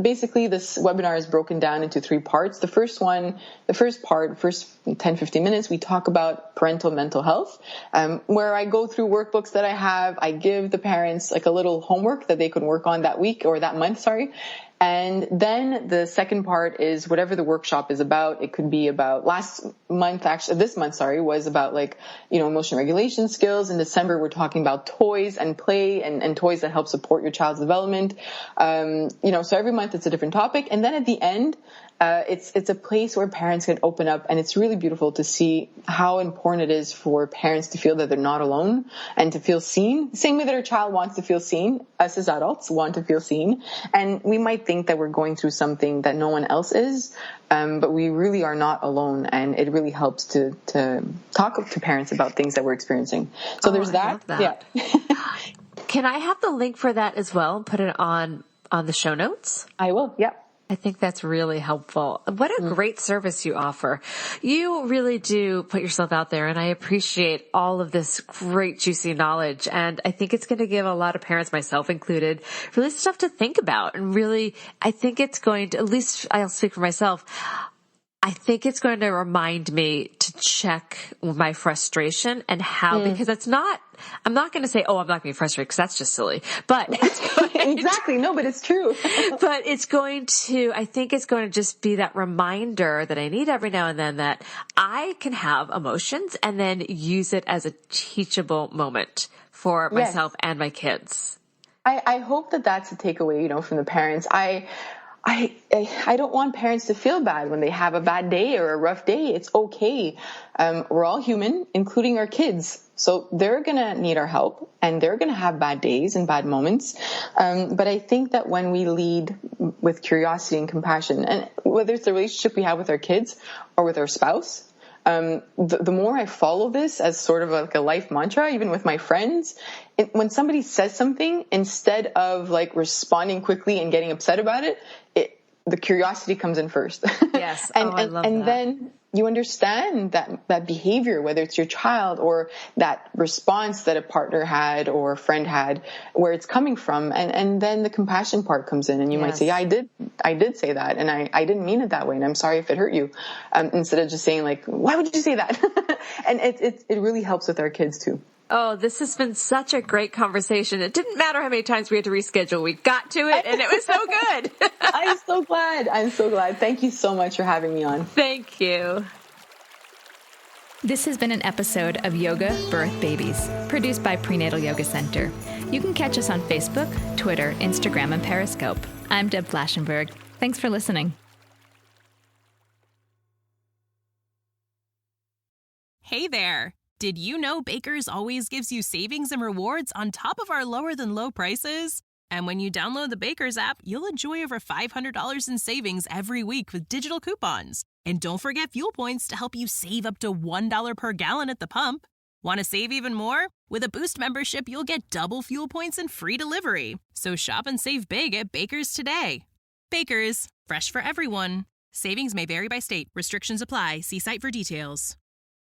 basically this webinar is broken down into 3 parts. The first part, 10-15 minutes, we talk about parental mental health, where I go through workbooks that I have. I give the parents like a little homework that they can work on that week or that month, And then the second part is whatever the workshop is about. It could be about this month was about emotion regulation skills. In December, we're talking about toys and play and toys that help support your child's development. So every month it's a different topic. And then at the end, it's a place where parents can open up, and it's really beautiful to see how important it is for parents to feel that they're not alone and to feel seen. Same way that our child wants to feel seen, us as adults want to feel seen. And we might think that we're going through something that no one else is, but we really are not alone, and it really helps to talk to parents about things that we're experiencing. So there's that. Yeah. Can I have the link for that as well and put it on the show notes? I will. Yep. I think that's really helpful. What a great service you offer. You really do put yourself out there, and I appreciate all of this great, juicy knowledge. And I think it's going to give a lot of parents, myself included, really stuff to think about. And really, I think it's going to, at least I'll speak for myself, I think it's going to remind me to check my frustration and how, because I'm not going to say, I'm not going to be frustrated because that's just silly, but it's going exactly. No, but it's true. But I think it's going to just be that reminder that I need every now and then that I can have emotions and then use it as a teachable moment for myself and my kids. I hope that that's a takeaway, from the parents. I don't want parents to feel bad when they have a bad day or a rough day. It's okay. We're all human, including our kids. So they're going to need our help, and they're going to have bad days and bad moments. But I think that when we lead with curiosity and compassion, and whether it's the relationship we have with our kids or with our spouse, the more I follow this as sort of like a life mantra, even with my friends, when somebody says something, instead of like responding quickly and getting upset about it, the curiosity comes in first. Yes. I love that. Then you understand that behavior, whether it's your child or that response that a partner had or a friend had, where it's coming from. And then the compassion part comes in, and you might say, yeah, I did say that, and I didn't mean it that way, and I'm sorry if it hurt you. Instead of just saying like, why would you say that? And it really helps with our kids too. Oh, this has been such a great conversation. It didn't matter how many times we had to reschedule. We got to it, and it was so good. I'm so glad. Thank you so much for having me on. Thank you. This has been an episode of Yoga Birth Babies, produced by Prenatal Yoga Center. You can catch us on Facebook, Twitter, Instagram, and Periscope. I'm Deb Flaschenberg. Thanks for listening. Hey there! Did you know Baker's always gives you savings and rewards on top of our lower than low prices? And when you download the Baker's app, you'll enjoy over $500 in savings every week with digital coupons. And don't forget fuel points to help you save up to $1 per gallon at the pump. Want to save even more? With a Boost membership, you'll get double fuel points and free delivery. So shop and save big at Baker's today. Baker's, fresh for everyone. Savings may vary by state. Restrictions apply. See site for details.